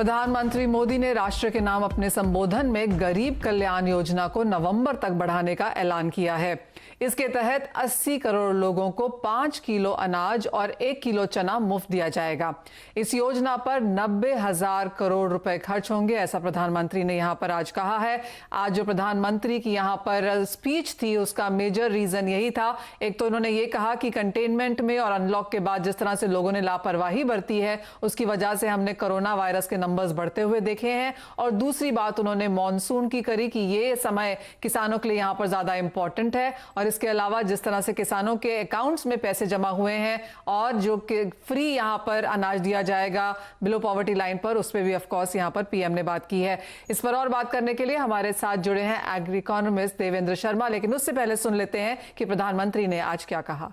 प्रधानमंत्री मोदी ने राष्ट्र के नाम अपने संबोधन में गरीब कल्याण योजना को नवंबर तक बढ़ाने का ऐलान किया है। इसके तहत 80 करोड़ लोगों को 5 किलो अनाज और 1 किलो चना मुफ्त दिया जाएगा। इस योजना पर 90,000 करोड़ रुपए खर्च होंगे, ऐसा प्रधानमंत्री ने यहां पर आज कहा है। आज जो प्रधानमंत्री की यहां पर स्पीच थी उसका मेजर रीजन यही था। एक तो उन्होंने ये कहा कि कंटेनमेंट में और अनलॉक के बाद जिस तरह से लोगों ने लापरवाही बरती है उसकी वजह से हमने कोरोना वायरस के नंबर्स बढ़ते हुए देखे हैं, और दूसरी बात उन्होंने मॉनसून की करी कि ये समय किसानों के लिए यहां पर ज्यादा इंपॉर्टेंट है। और इसके अलावा जिस तरह से किसानों के अकाउंट्स में पैसे जमा हुए हैं और जो फ्री यहां पर अनाज दिया जाएगा बिलो पॉवर्टी लाइन पर, उस पर भी ऑफ कोर्स यहां पर पीएम ने बात की है। इस पर और बात करने के लिए हमारे साथ जुड़े हैं एग्री इकोनॉमिस्ट देवेंद्र शर्मा, लेकिन उससे पहले सुन लेते हैं कि प्रधानमंत्री ने आज क्या कहा।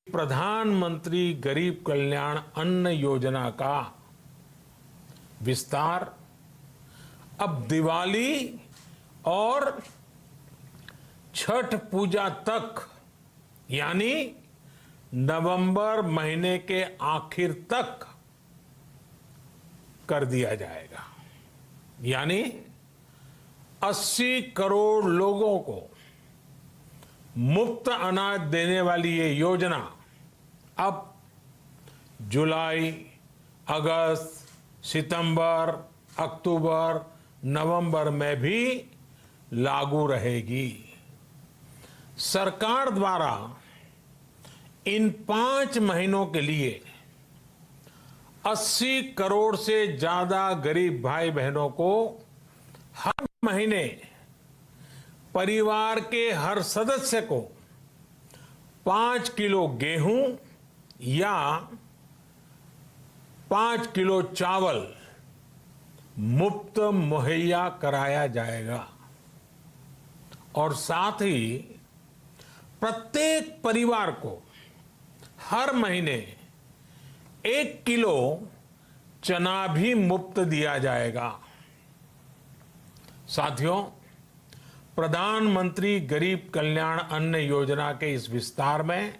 प्रधानमंत्री गरीब कल्याण अन्न योजना का विस्तार अब दिवाली और छठ पूजा तक यानी नवंबर महीने के आखिर तक कर दिया जाएगा। यानी 80 करोड़ लोगों को मुफ्त अनाज देने वाली ये योजना अब जुलाई, अगस्त, सितंबर, अक्टूबर, नवंबर में भी लागू रहेगी। सरकार द्वारा इन 5 महीनों के लिए 80 करोड़ से ज्यादा गरीब भाई बहनों को हर महीने परिवार के हर सदस्य को 5 किलो गेहूं या 5 किलो चावल मुफ्त मुहैया कराया जाएगा। और साथ ही प्रत्येक परिवार को हर महीने 1 किलो चना भी मुफ्त दिया जाएगा। साथियों, प्रधानमंत्री गरीब कल्याण अन्न योजना के इस विस्तार में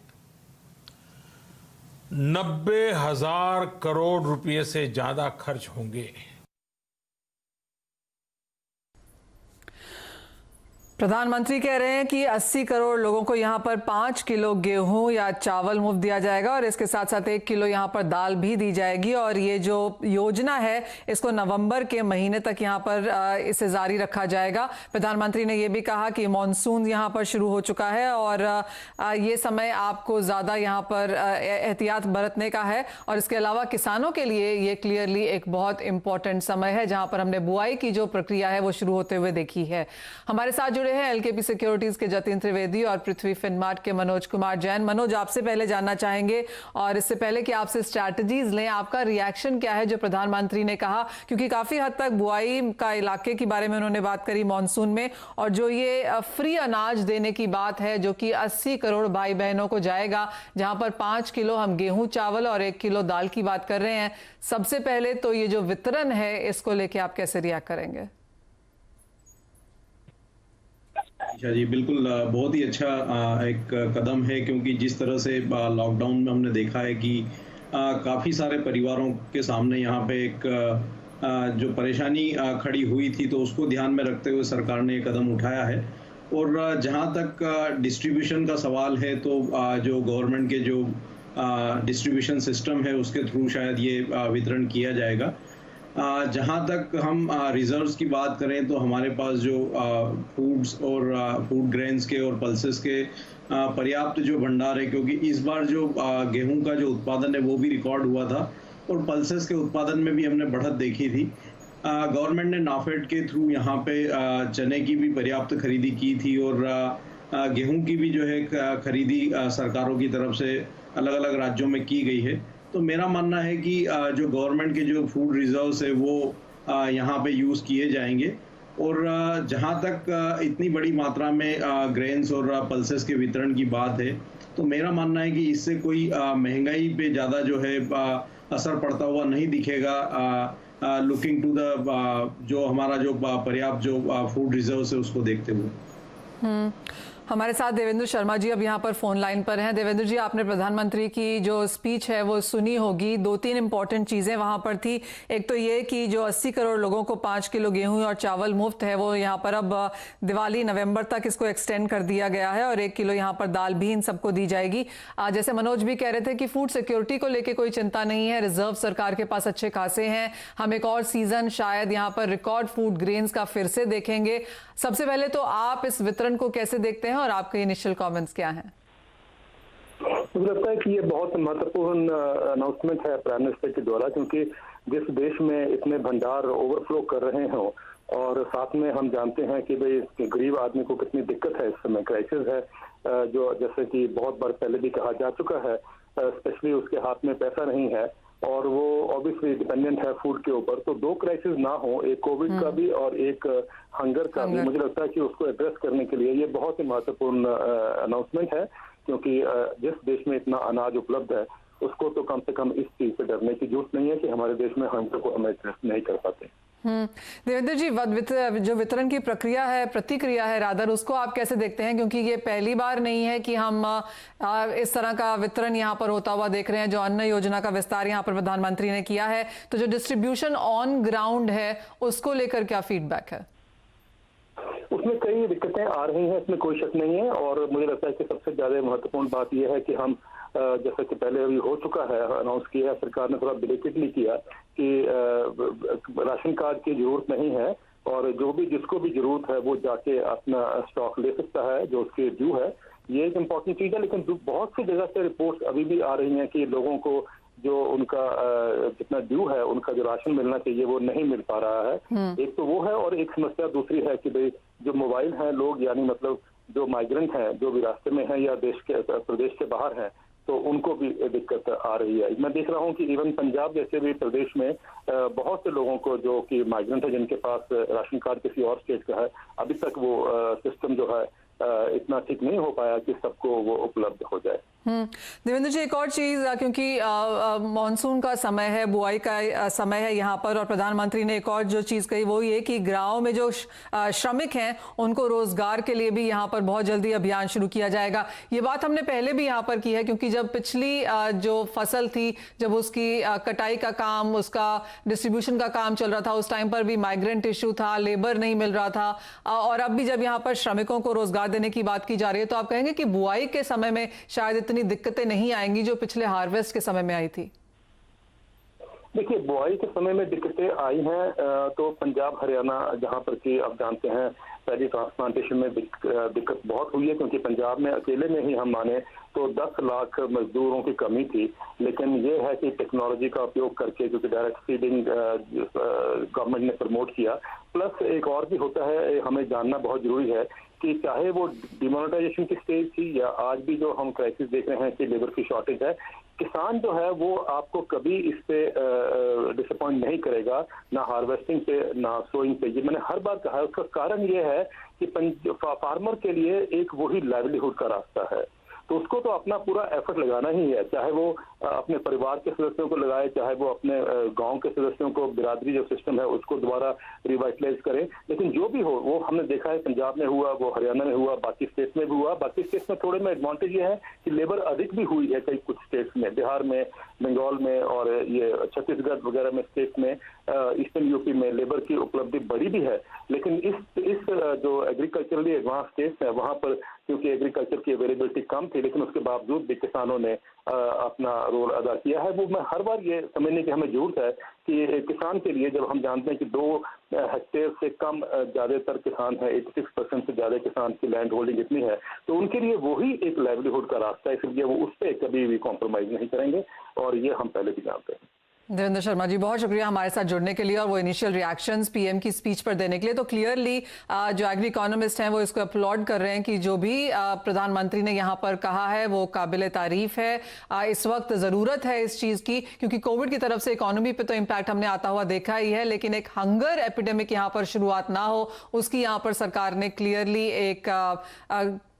90,000 करोड़ रुपए से ज्यादा खर्च होंगे। प्रधानमंत्री कह रहे हैं कि 80 करोड़ लोगों को यहां पर 5 किलो गेहूं या चावल मुफ्त दिया जाएगा और इसके साथ साथ 1 किलो यहां पर दाल भी दी जाएगी। और ये जो योजना है इसको नवंबर के महीने तक यहां पर इसे जारी रखा जाएगा। प्रधानमंत्री ने यह भी कहा कि मॉनसून यहां पर शुरू हो चुका है और ये समय आपको ज़्यादा यहां पर एहतियात बरतने का है। और इसके अलावा किसानों के लिए ये क्लियरली एक बहुत इंपॉर्टेंट समय है जहां पर हमने बुआई की जो प्रक्रिया है वो शुरू होते हुए देखी है। हमारे साथ हैं एलकेपी सिक्योरिटीज के जतिन त्रिवेदी और पृथ्वी फिनमार्ट के मनोज कुमार जैन। मनोज, आपसे पहले जानना चाहेंगे और इससे पहले कि आपसे स्ट्रैटेजीज लें, आपका रिएक्शन क्या है जो प्रधानमंत्री ने कहा, क्योंकि काफी हद तक बुआई का इलाके के बारे में उन्होंने बात करी मॉनसून में, और जो ये फ्री अनाज देने की बात है जो कि 80 करोड़ भाई बहनों को जाएगा, जहां पर 5 किलो हम गेहूं चावल और 1 किलो दाल की बात कर रहे हैं। सबसे पहले तो ये जो वितरण है इसको लेके आप कैसे रिएक्ट करेंगे? अच्छा जी, बिल्कुल बहुत ही अच्छा एक कदम है, क्योंकि जिस तरह से लॉकडाउन में हमने देखा है कि काफ़ी सारे परिवारों के सामने यहाँ पे एक जो परेशानी खड़ी हुई थी, तो उसको ध्यान में रखते हुए सरकार ने ये कदम उठाया है। और जहाँ तक डिस्ट्रीब्यूशन का सवाल है, तो जो गवर्नमेंट के जो डिस्ट्रीब्यूशन सिस्टम है उसके थ्रू शायद ये वितरण किया जाएगा। जहाँ तक हम रिजर्व्स की बात करें तो हमारे पास जो फूड्स और फूड ग्रेन्स के और पल्सेस के पर्याप्त जो भंडार है, क्योंकि इस बार जो गेहूं का जो उत्पादन है वो भी रिकॉर्ड हुआ था और पल्सेस के उत्पादन में भी हमने बढ़त देखी थी। गवर्नमेंट ने नाफेड के थ्रू यहाँ पे चने की भी पर्याप्त खरीदी की थी और गेहूं की भी जो है खरीदी सरकारों की तरफ से अलग अलग राज्यों में की गई है। तो मेरा मानना है कि जो गवर्नमेंट के जो फूड रिजर्व्स है वो यहाँ पे यूज़ किए जाएंगे। और जहाँ तक इतनी बड़ी मात्रा में ग्रेन्स और पल्सेस के वितरण की बात है, तो मेरा मानना है कि इससे कोई महंगाई पे ज़्यादा जो है असर पड़ता हुआ नहीं दिखेगा, लुकिंग टू द जो हमारा जो पर्याप्त जो फूड रिजर्व्स है उसको देखते हुए। हमारे साथ देवेंद्र शर्मा जी अब यहाँ पर फोन लाइन पर हैं। देवेंद्र जी, आपने प्रधानमंत्री की जो स्पीच है वो सुनी होगी। 2-3 इंपॉर्टेंट चीजें वहां पर थी। एक तो ये कि जो 80 करोड़ लोगों को 5 किलो गेहूं और चावल मुफ्त है, वो यहाँ पर अब दिवाली नवंबर तक इसको एक्सटेंड कर दिया गया है और 1 किलो यहाँ पर दाल भी इन सबको दी जाएगी। जैसे मनोज भी कह रहे थे कि फूड सिक्योरिटी को लेकर कोई चिंता नहीं है, रिजर्व सरकार के पास अच्छे खासे हैं। हम एक और सीजन शायद यहाँ पर रिकॉर्ड फूड ग्रेन्स का फिर से देखेंगे। सबसे पहले तो आप इस वितरण को कैसे देखते हैं और आपके इनिशियल कमेंट्स क्या हैं? मुझे लगता है कि ये बहुत महत्वपूर्ण अनाउंसमेंट है प्राइम मिनिस्टर के द्वारा, क्योंकि जिस देश में इतने भंडार ओवरफ्लो कर रहे हो और साथ में हम जानते हैं कि भाई गरीब आदमी को कितनी दिक्कत है, इस समय क्राइसिस है, जो जैसे कि बहुत बार पहले भी कहा जा चुका है, स्पेशली उसके हाथ में पैसा नहीं है और वो ऑब्वियसली डिपेंडेंट है फूड के ऊपर। तो 2 क्राइसिस ना हो, एक कोविड का भी और एक हंगर का भी, मुझे लगता है कि उसको एड्रेस करने के लिए ये बहुत ही महत्वपूर्ण अनाउंसमेंट है, क्योंकि जिस देश में इतना अनाज उपलब्ध है उसको तो कम से कम इस चीज से डरने की जरूरत नहीं है कि हमारे देश में हंगर को हम एड्रेस नहीं कर पाते। देवेंद्र जी, जो वितरण की प्रक्रिया है, प्रतिक्रिया है रादर, उसको आप कैसे देखते हैं? क्योंकि ये पहली बार नहीं है कि हम इस तरह का वितरण यहाँ पर होता हुआ देख रहे हैं। जो अन्न योजना का विस्तार यहाँ पर प्रधानमंत्री ने किया है, तो जो डिस्ट्रीब्यूशन ऑन ग्राउंड है उसको लेकर क्या फीडबैक है? उसमें कई दिक्कतें आ रही हैं, इसमें कोई शक नहीं है। और मुझे लगता है कि सबसे ज्यादा महत्वपूर्ण बात यह है कि हम जैसा कि पहले अभी हो चुका है, अनाउंस किया है सरकार ने, थोड़ा ब्रेकेटली किया कि राशन कार्ड की जरूरत नहीं है और जो भी जिसको भी जरूरत है वो जाके अपना स्टॉक ले सकता है जो उसके ड्यू है। ये एक इम्पोर्टेंट चीज है। लेकिन बहुत सी जगह से रिपोर्ट्स अभी भी आ रही हैं कि लोगों को जो उनका जितना ड्यू है, उनका जो राशन मिलना चाहिए वो नहीं मिल पा रहा है। एक तो वो है और एक समस्या दूसरी है कि भाई जो मोबाइल हैं लोग, यानी मतलब जो माइग्रेंट हैं, जो भी रास्ते में हैं या देश के प्रदेश के बाहर हैं, तो उनको भी दिक्कत आ रही है। मैं देख रहा हूं कि इवन पंजाब जैसे भी प्रदेश में बहुत से लोगों को जो कि माइग्रेंट है, जिनके पास राशन कार्ड किसी और स्टेट का है, अभी तक वो सिस्टम जो है इतना ठीक नहीं हो पाया कि सबको वो उपलब्ध हो जाए। देवेंद्र जी, एक और चीज, क्योंकि मॉनसून का समय है, बुआई का समय है यहाँ पर, और प्रधानमंत्री ने एक और जो चीज कही वो ये कि गांव में जो श्रमिक हैं उनको रोजगार के लिए भी यहाँ पर बहुत जल्दी अभियान शुरू किया जाएगा। ये बात हमने पहले भी यहाँ पर की है, क्योंकि जब पिछली जो फसल थी, जब उसकी कटाई का काम, उसका डिस्ट्रीब्यूशन का काम चल रहा था, उस टाइम पर भी माइग्रेंट इशू था, लेबर नहीं मिल रहा था। और अब भी जब यहाँ पर श्रमिकों को रोजगार देने की बात की जा रही है, तो आप कहेंगे कि बुआई के समय में शायद इतनी दिक्कतें नहीं आएंगी जो पिछले हार्वेस्ट के समय में आई थी? देखिए, बुआई के समय में दिक्कतें आई हैं तो पंजाब हरियाणा, जहां पर कि आप जानते हैं पहली ट्रांसप्लांटेशन में दिक्कत बहुत हुई है, क्योंकि पंजाब में अकेले में ही हम माने तो 10 लाख मजदूरों की कमी थी। लेकिन ये है कि टेक्नोलॉजी का उपयोग करके, क्योंकि डायरेक्ट फीडिंग गवर्नमेंट ने प्रमोट किया, प्लस एक और भी होता है, हमें जानना बहुत जरूरी है कि चाहे वो डिमोनेटाइजेशन की स्टेज थी या आज भी जो हम क्राइसिस देख रहे हैं कि लेबर की शॉर्टेज है, किसान जो है वो आपको कभी इस पे डिसअपॉइंट नहीं करेगा, ना हार्वेस्टिंग पे ना सोइंग पे। ये मैंने हर बार कहा है। उसका कारण ये है कि फार्मर के लिए एक वही लाइवलीहुड का रास्ता है, तो उसको तो अपना पूरा एफर्ट लगाना ही है, चाहे वो अपने परिवार के सदस्यों को लगाए, चाहे वो अपने गांव के सदस्यों को, बिरादरी जो सिस्टम है उसको दोबारा रिवाइटलाइज करे। लेकिन जो भी हो, वो हमने देखा है पंजाब में हुआ, वो हरियाणा में हुआ, बाकी स्टेट्स में भी हुआ। बाकी स्टेट्स में थोड़े में एडवांटेज ये है कि लेबर अधिक भी हुई है कई कुछ स्टेट्स में, बिहार में, बंगाल में और ये छत्तीसगढ़ वगैरह में स्टेट्स में, ईस्टर्न यूपी में लेबर की उपलब्धि बड़ी भी है। लेकिन इस जो एग्रीकल्चरली एडवांस स्टेट्स है वहां पर क्योंकि एग्रीकल्चर की अवेलेबिलिटी कम थी, लेकिन उसके बावजूद भी किसानों ने अपना रोल अदा किया है। वो मैं हर बार ये समझने की हमें जरूरत है कि किसान के लिए, जब हम जानते हैं कि 2 हेक्टेयर से कम ज्यादातर किसान है, 86% से ज्यादा किसान की लैंड होल्डिंग इतनी है, तो उनके लिए वही एक लाइवलीहुड का रास्ता है, इसलिए वो उस पर कभी भी कॉम्प्रोमाइज नहीं करेंगे और ये हम पहले भी जानते हैं। देवेंद्र शर्मा जी, बहुत शुक्रिया हमारे साथ जुड़ने के लिए और वो इनिशियल रिएक्शंस पीएम की स्पीच पर देने के लिए। तो क्लियरली जो एग्री इकोनॉमिस्ट हैं वो इसको अपलॉड कर रहे हैं कि जो भी प्रधानमंत्री ने यहाँ पर कहा है वो काबिल तारीफ है। इस वक्त ज़रूरत है इस चीज़ की, क्योंकि कोविड की तरफ से इकोनॉमी पे तो इम्पैक्ट हमने आता हुआ देखा ही है, लेकिन एक हंगर एपिडेमिक यहाँ पर शुरुआत ना हो, उसकी यहाँ पर सरकार ने क्लियरली एक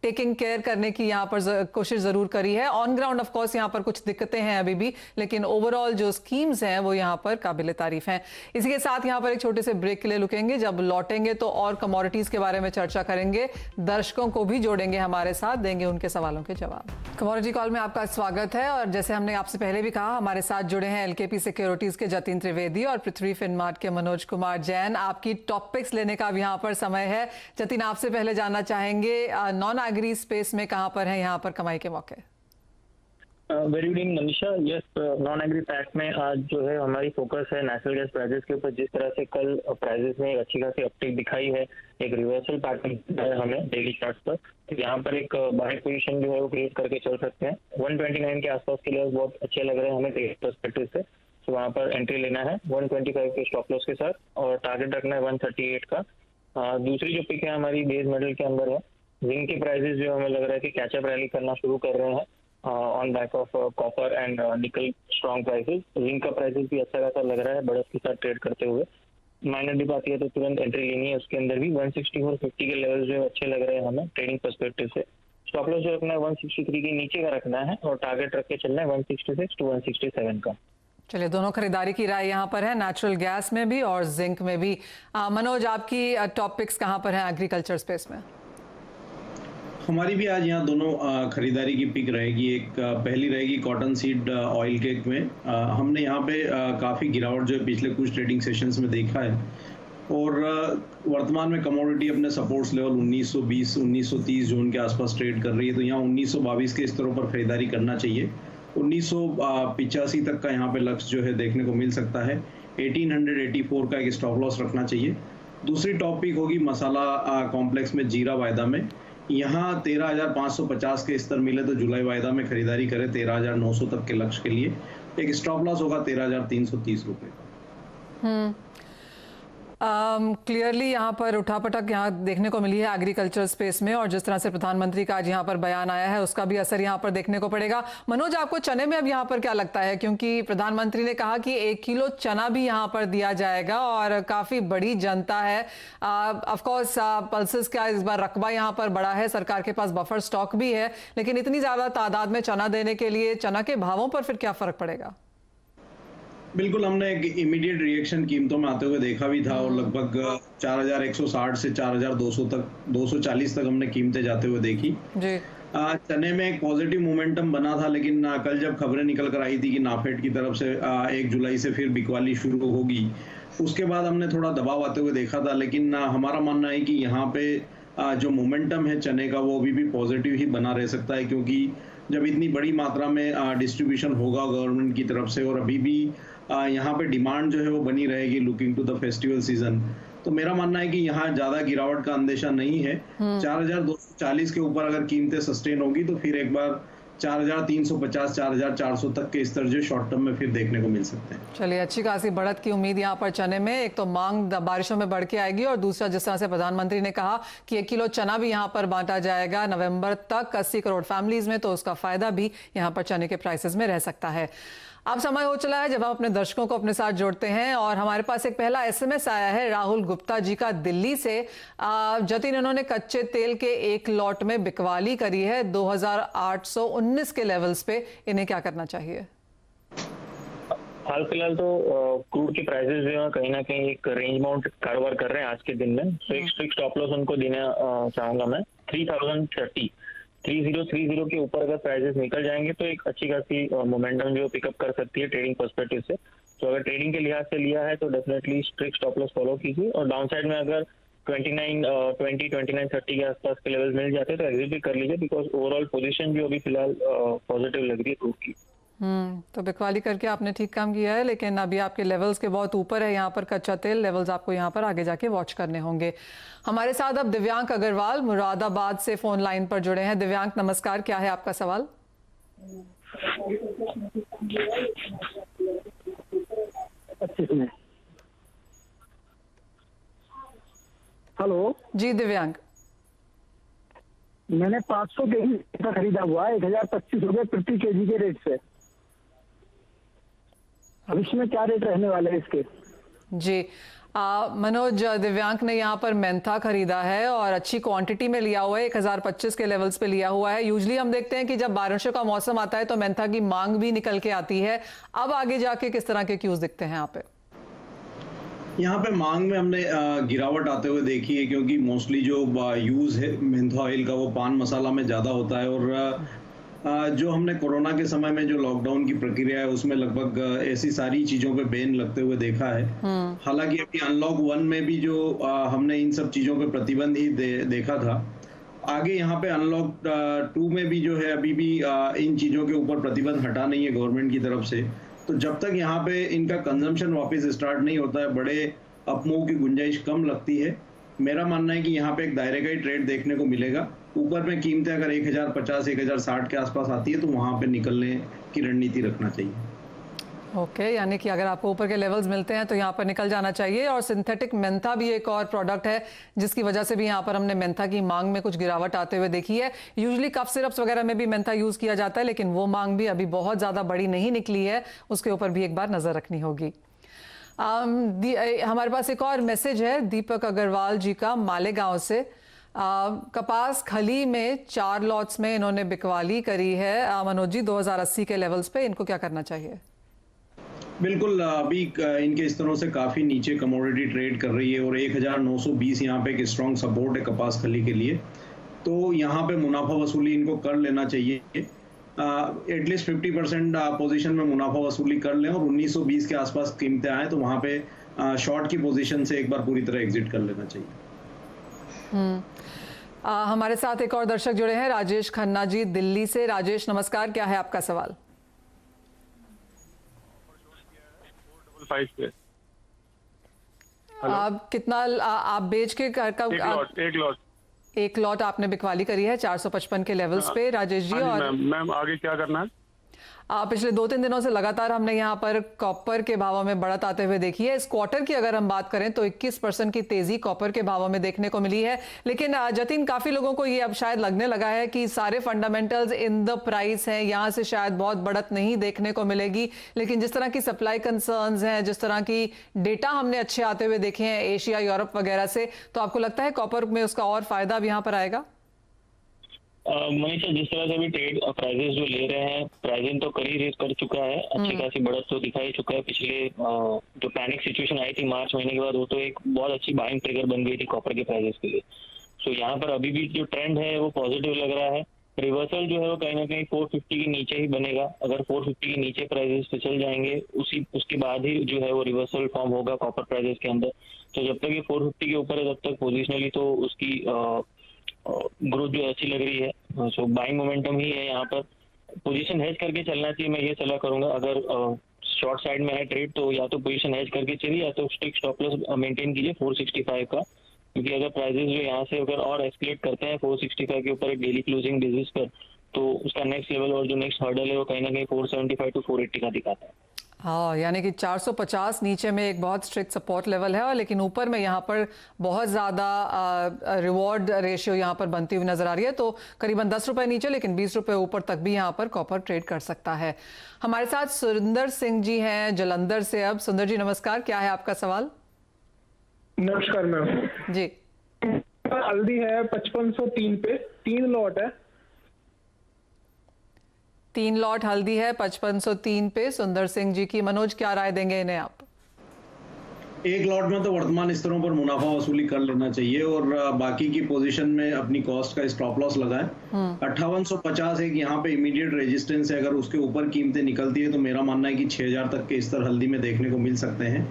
टेकिंग केयर करने की यहाँ पर कोशिश जरूर करी है। ऑन ग्राउंड ऑफ कोर्स यहाँ पर कुछ दिक्कतें हैं अभी भी, लेकिन ओवरऑल जो स्कीम्स हैं वो यहाँ पर काबिल तारीफ हैं। इसी के साथ यहाँ पर एक छोटे से ब्रेक के लिए रुकेंगे। जब लौटेंगे तो और कमोडिटीज के बारे में चर्चा करेंगे, दर्शकों को भी जोड़ेंगे हमारे साथ, देंगे उनके सवालों के जवाब। कमोडिटी कॉल में आपका स्वागत है। और जैसे हमने आपसे पहले भी कहा, हमारे साथ जुड़े हैं LKP सिक्योरिटीज के जतिन त्रिवेदी और पृथ्वी फिनमार्ट के मनोज कुमार जैन। आपकी टॉपिक्स लेने का अब यहाँ पर समय है। जतिन, आपसे पहले जानना चाहेंगे, नॉन एग्री स्पेस में कहां पर है यहाँ पर कमाई के मौके? Very good evening Manisha. Yes, non agree pack में आज जो है हमारी फोकस है नेचुरल गैस प्राइसेस के ऊपर। जिस तरह से कल प्राइसेस में एक अच्छी खासी अपटिक दिखाई है, एक रिवर्सल पैटर्न है हमें डेली चार्ट पर, तो यहाँ पर एक बाय पोजीशन जो है वो क्रिएट करके चल सकते हैं। 129 के आसपास के लेवल्स बहुत अच्छे लग रहे हैं हमें ट्रेड पर्सपेक्टिव से, तो वहाँ पर एंट्री लेना है 125 के स्टॉप लॉस के साथ, और टारगेट रखना है 138 का। दूसरी जो पिक है हमारी बेस मेटल के अंदर है। जिंक के प्राइसेस जो हमें लग रहा है कि कैचअप रैली करना शुरू कर रहे हैं on back of copper and निकल स्ट्रॉन्ग प्राइसेस। जिंक का प्राइसेस भी अच्छा खासा लग रहा है बढ़त के साथ ट्रेड करते हुए। माइनर डिप आती है तो तुरंत एंट्री लेनी है उसके अंदर भी। 164.50 के लेवल जो अच्छे लग रहे हैं हमें ट्रेडिंग पर्सपेक्टिव से। स्टॉप लॉस जो रखना है 163 के नीचे का रखना है, और टारगेट रख के चलना है 166 to 167 का। चलिए, दोनों खरीदारी की राय यहाँ पर है, नेचुरल गैस में भी और जिंक में भी। मनोज, आपकी टॉपिक्स कहाँ पर है एग्रीकल्चर स्पेस में? हमारी भी आज यहाँ दोनों खरीदारी की पिक रहेगी। एक पहली रहेगी कॉटन सीड ऑयल केक में। हमने यहाँ पे काफ़ी गिरावट जो है पिछले कुछ ट्रेडिंग सेशंस में देखा है, और वर्तमान में कमोडिटी अपने सपोर्ट्स लेवल 1920-1930 जोन के आसपास ट्रेड कर रही है। तो यहाँ 1922 के स्तरों पर खरीदारी करना चाहिए। 1985 तक का यहाँ पे लक्ष्य जो है देखने को मिल सकता है। 1884 का एक स्टॉप लॉस रखना चाहिए। दूसरी टॉपिक होगी मसाला कॉम्प्लेक्स में जीरा वायदा में। यहाँ 13,550 के स्तर मिले तो जुलाई वायदा में खरीदारी करें 13,900 तक के लक्ष्य के लिए। एक स्टॉप लॉस होगा 13,330 रुपए का। क्लियरली यहाँ पर उठापटक यहाँ देखने को मिली है एग्रीकल्चर स्पेस में, और जिस तरह से प्रधानमंत्री का आज यहाँ पर बयान आया है उसका भी असर यहाँ पर देखने को पड़ेगा। मनोज, आपको चने में अब यहाँ पर क्या लगता है? क्योंकि प्रधानमंत्री ने कहा कि 1 किलो चना भी यहाँ पर दिया जाएगा, और काफी बड़ी जनता है। ऑफ कोर्स पल्सेस का इस बार रकबा यहाँ पर बड़ा है, सरकार के पास बफर स्टॉक भी है, लेकिन इतनी ज्यादा तादाद में चना देने के लिए चना के भावों पर फिर क्या फर्क पड़ेगा? बिल्कुल, हमने एक इमीडिएट रिएक्शन कीमतों में आते हुए देखा भी था, और लगभग 4,160 से 4,200 तक 240 तक हमने कीमतें जाते हुए देखी जी। चने में एक पॉजिटिव मोमेंटम बना था, लेकिन कल जब खबरें निकल कर आई थी कि नाफेड की तरफ से 1 जुलाई से फिर बिकवाली शुरू होगी, उसके बाद हमने थोड़ा दबाव आते हुए देखा था। लेकिन हमारा मानना है कि यहाँ पे जो मोमेंटम है चने का वो अभी भी पॉजिटिव ही बना रह सकता है, क्योंकि जब इतनी बड़ी मात्रा में डिस्ट्रीब्यूशन होगा गवर्नमेंट की तरफ से, और अभी भी यहाँ पे डिमांड जो है वो बनी रहेगी looking to the festival season, तो मेरा मानना है कि यहाँ ज्यादा गिरावट का अंदेशा नहीं है। 4,240 के ऊपर अगर कीमतें सस्टेन होगी तो फिर एक बार 4,350 4,400 तक के स्तर जो शॉर्ट टर्म में फिर देखने को मिल सकते हैं। चलिए, अच्छी खासी बढ़त की उम्मीद यहाँ पर चने में। एक तो मांग बारिशों में बढ़ के आएगी, और दूसरा जिस तरह से प्रधानमंत्री ने कहा कि 1 किलो चना भी यहाँ पर बांटा जाएगा नवंबर तक 80 करोड़ फैमिलीज में, तो उसका फायदा भी यहाँ पर चने के प्राइसेस में रह सकता है। अब समय हो चला है जब हम अपने दर्शकों को अपने साथ जोड़ते हैं, और हमारे पास एक पहला SMS आया है राहुल गुप्ता जी का दिल्ली से। जतिन, इन्होंने कच्चे तेल के एक लॉट में बिकवाली करी है 2,819 के लेवल्स पे, इन्हें क्या करना चाहिए? हाल फिलहाल तो क्रूड के प्राइसेस जो है कहीं ना कहीं एक रेंज बाउंड कारोबार कर रहे हैं आज के दिन में, तो एक स्ट्रिक्ट स्टॉप लॉस उनको देना चाहूंगा मैं 3030 के ऊपर अगर प्राइसेस निकल जाएंगे तो एक अच्छी खासी मोमेंटम जो पिकअप कर सकती है ट्रेडिंग पर्सपेक्टिव से। तो अगर ट्रेडिंग के लिहाज से लिया है तो definitely strict stop loss follow कीजिए, और डाउन साइड में अगर 2930 के आसपास के लेवल्स मिल जाते हैं तो एग्जिट भी कर लीजिए, बिकॉज ओवरऑल पोजीशन जो अभी फिलहाल पॉजिटिव लग रही है क्रूड की। तो बिकवाली करके आपने ठीक काम किया है, लेकिन अभी आपके लेवल्स के बहुत ऊपर है यहाँ पर कच्चा तेल। लेवल्स आपको यहाँ पर आगे जाके वॉच करने होंगे। हमारे साथ अब दिव्यांक अग्रवाल मुरादाबाद से फोन लाइन पर जुड़े हैं। दिव्यांक, नमस्कार, क्या है आपका सवाल? हेलो जी दिव्यांक, मैंने 500 केजी का खरीदा हुआ है 1,025 रुपए प्रति केजी के रेट से। अब इसमें क्या रेट रहने वाले हैं इसके? जी मनोज, दिव्यांक ने यहाँ पर मेंथा खरीदा है और अच्छी क्वांटिटी में लिया हुआ है, 1025 के लेवल्स पे लिया हुआ है। यूजुअली हम देखते हैं कि जब बारिशों का मौसम आता है तो मेंथा की मांग भी निकल के आती है। अब आगे जाके किस तरह के क्यूज दिखते हैं यहाँ पे? यहाँ पे मांग में हमने गिरावट आते हुए देखी है, क्योंकि मोस्टली जो यूज है मेंथा ऑयल का वो पान मसाला में ज़्यादा होता है। और जो हमने कोरोना के समय में जो लॉकडाउन की प्रक्रिया है उसमें लगभग ऐसी सारी चीज़ों पे बैन लगते हुए देखा है। हालांकि अभी अनलॉक 1 में भी जो हमने इन सब चीज़ों पे प्रतिबंध ही देखा था, आगे यहाँ पे अनलॉक 2 में भी जो है अभी भी इन चीज़ों के ऊपर प्रतिबंध हटा नहीं है गवर्नमेंट की तरफ से। तो जब तक यहाँ पे इनका कंजम्पशन वापस स्टार्ट नहीं होता है, बड़े अपमूव की गुंजाइश कम लगती है। मेरा मानना है कि यहाँ पे एक दायरे का ही ट्रेड देखने को मिलेगा। ऊपर में कीमतें अगर 1050 1060 के आसपास आती है तो वहाँ पे निकलने की रणनीति रखना चाहिए। ओके, यानी कि अगर आपको ऊपर के लेवल्स मिलते हैं तो यहाँ पर निकल जाना चाहिए। और सिंथेटिक मेंथा भी एक और प्रोडक्ट है जिसकी वजह से भी यहाँ पर हमने मेंथा की मांग में कुछ गिरावट आते हुए देखी है। यूजुअली कफ सिरप्स वगैरह में भी मेंथा यूज किया जाता है, लेकिन वो मांग भी अभी बहुत ज्यादा बड़ी नहीं निकली है, उसके ऊपर भी एक बार नजर रखनी होगी। हमारे पास एक और मैसेज है दीपक अग्रवाल जी का मालेगांव से। कपास खली में 4 लॉट्स में इन्होंने बिकवाली करी है मनोज जी 2080 के लेवल्स पे, इनको क्या करना चाहिए? बिल्कुल, अभी इनके इस तरह से काफी नीचे कमोडिटी ट्रेड कर रही है और 1920 यहाँ पे एक स्ट्रॉन्ग सपोर्ट है कपास खली के लिए। तो यहाँ पे मुनाफा वसूली इनको कर लेना चाहिए। एटलीस्ट 50% पोजीशन में मुनाफा वसूली कर लें और 1920 के आसपास कीमतें आए तो वहाँ पे शॉर्ट की पोजीशन से एक बार पूरी तरह एग्जिट कर लेना चाहिए। हमारे साथ एक और दर्शक जुड़े हैं, राजेश खन्ना जी दिल्ली से। राजेश नमस्कार, क्या है आपका सवाल? 5 पे आप कितना आप बेच के एक लॉट आपने बिकवाली करी है 455 के लेवल्स पे राजेश जी। और मैम आगे क्या करना है? पिछले 2-3 दिनों से लगातार हमने यहाँ पर कॉपर के भावों में बढ़त आते हुए देखी है। इस क्वार्टर की अगर हम बात करें तो 21% की तेजी कॉपर के भावों में देखने को मिली है। लेकिन जतिन, काफी लोगों को ये अब शायद लगने लगा है कि सारे फंडामेंटल्स इन द प्राइस हैं, यहाँ से शायद बहुत बढ़त नहीं देखने को मिलेगी। लेकिन जिस तरह की सप्लाई कंसर्न्स हैं, जिस तरह की डेटा हमने अच्छे आते हुए देखे हैं एशिया यूरोप वगैरह से, तो आपको लगता है कॉपर में उसका और फायदा अब यहाँ पर आएगा? मनीषा, जिस तरह से भी ट्रेड प्राइजेस जो ले रहे हैं, प्राइसिंग तो कर चुका है, अच्छी खासी बढ़त तो दिखा ही चुका है। पिछले जो पैनिक सिचुएशन आई थी मार्च महीने के बाद, वो तो एक बहुत अच्छी बाइंग ट्रिगर बन गई थी कॉपर के प्राइजेस के लिए। सो यहाँ पर अभी भी जो ट्रेंड है वो पॉजिटिव लग रहा है। रिवर्सल जो है वो कहीं ना कहीं 450 के नीचे ही बनेगा। अगर 450 के नीचे प्राइजेस पे चल जाएंगे उसके बाद ही जो है वो रिवर्सल फॉर्म होगा कॉपर प्राइजेस के अंदर। तो जब तक ये 450 के ऊपर है तब तक पोजिशनली तो उसकी ग्रोथ जो अच्छी लग रही है। सो बाइंग मोमेंटम ही है यहाँ पर। पोजीशन हेज करके चलना चाहिए, मैं ये सलाह करूंगा। अगर शॉर्ट साइड में है ट्रेड तो या तो पोजीशन हेज करके चलिए या तो स्टिक स्टॉप लॉस मेंटेन कीजिए 465 का, क्योंकि अगर प्राइजेस जो यहाँ से अगर और एस्केलेट करते हैं 465 के ऊपर एक डेली क्लोजिंग बेसिस पर, तो उसका नेक्स्ट लेवल और जो नेक्स्ट हर्डल है वो कहीं ना कहीं 475 टू 480 का दिखाता है। हाँ, यानी कि 450 नीचे में एक बहुत स्ट्रिक्ट सपोर्ट लेवल है, और लेकिन ऊपर में यहाँ पर बहुत ज़्यादा रिवॉर्ड रेशियो यहाँ पर बनती हुई नजर आ रही है। तो करीबन 10 रुपए नीचे लेकिन 20 रुपए ऊपर तक भी यहाँ पर कॉपर ट्रेड कर सकता है। हमारे साथ सुंदर सिंह जी हैं जलंधर से। अब सुंदर जी नमस्कार, क्या है आपका सवाल? नमस्कार मैम जी। हल्दी है 5503 पे, 3 लॉट है। 3 लॉट हल्दी है 5503 पे सुंदर सिंह जी की। मनोज, क्या राय देंगे इन्हें आप? एक लॉट में तो वर्तमान स्तरों पर मुनाफा वसूली कर लेना चाहिए और बाकी की पोजीशन में अपनी कॉस्ट का स्टॉप लॉस लगाएं। 5850 एक यहाँ पे इमीडिएट रेजिस्टेंस है। अगर उसके ऊपर कीमतें निकलती है तो मेरा मानना है कि 6000 तक के स्तर हल्दी में देखने को मिल सकते हैं।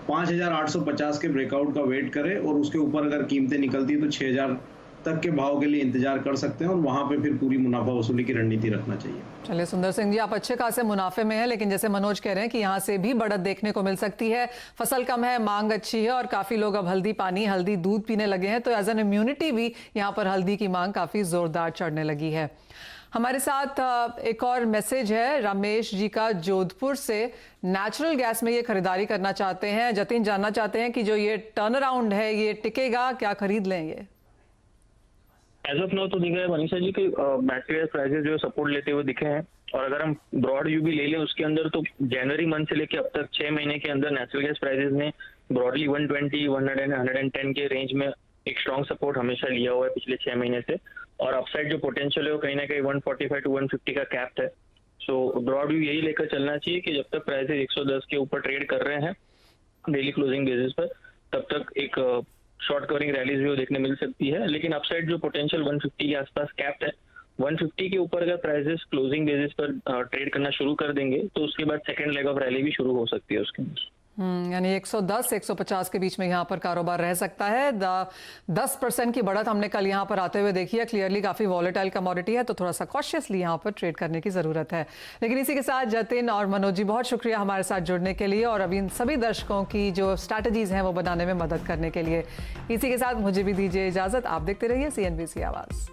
5850 के ब्रेकआउट का वेट करें और उसके ऊपर अगर कीमतें निकलती है तो 6000 तक के भाव के लिए इंतजार कर सकते हैं और वहां पे फिर पूरी मुनाफा वसूली की रणनीति रखना चाहिए। चलिए सुंदर सिंह जी, आप अच्छे खासे मुनाफे में हैं, लेकिन जैसे मनोज कह रहे हैं कि यहाँ से भी बढ़त देखने को मिल सकती है। फसल कम है, मांग अच्छी है और काफी लोग अब हल्दी दूध पीने लगे हैं, तो एज एन इम्यूनिटी भी यहाँ पर हल्दी की मांग काफी जोरदार चढ़ने लगी है। हमारे साथ एक और मैसेज है रमेश जी का जोधपुर से। नेचुरल गैस में ये खरीदारी करना चाहते हैं। जतिन जानना चाहते हैं कि जो ये टर्न अराउंड है ये टिकेगा, क्या खरीद लेंगे? एज ऑफ नाउ तो दिख रहा है मनीषा जी कि बैटरी गैस प्राइसेस जो सपोर्ट लेते हुए दिखे हैं। और अगर हम ब्रॉड व्यू भी ले लें उसके अंदर तो जनवरी मंथ से लेकर अब तक 6 महीने के अंदर नेचुरल गैस प्राइसेस ने ब्रॉडली 120, 100, 110 के रेंज में एक स्ट्रॉन्ग सपोर्ट हमेशा लिया हुआ है पिछले 6 महीने से, और अपसाइड जो पोटेंशियल है वो कहीं ना कहीं 145 टू 150 का कैप है। सो ब्रॉड व्यू यही लेकर चलना चाहिए कि जब तक प्राइसेस 110 के ऊपर ट्रेड कर रहे हैं डेली क्लोजिंग बेसिस पर, तब तक एक शॉर्ट कवरिंग रैलीज भी देखने मिल सकती है। लेकिन अपसाइड जो पोटेंशियल 150 के आसपास कैप्ड है, 150 के ऊपर अगर प्राइसेस क्लोजिंग बेसिस पर ट्रेड करना शुरू कर देंगे तो उसके बाद सेकंड लेग ऑफ रैली भी शुरू हो सकती है उसके अंदर। यानी 110 150 के बीच में यहाँ पर कारोबार रह सकता है। 10% की बढ़त हमने कल यहाँ पर आते हुए देखी है। क्लियरली काफी वॉलेटाइल कमोडिटी है, तो थोड़ा सा कॉशियसली यहाँ पर ट्रेड करने की जरूरत है। लेकिन इसी के साथ जतिन और मनोज जी, बहुत शुक्रिया हमारे साथ जुड़ने के लिए और अभी इन सभी दर्शकों की जो स्ट्रैटेजीज हैं वो बनाने में मदद करने के लिए। इसी के साथ मुझे भी दीजिए इजाजत। आप देखते रहिए CNBC आवाज।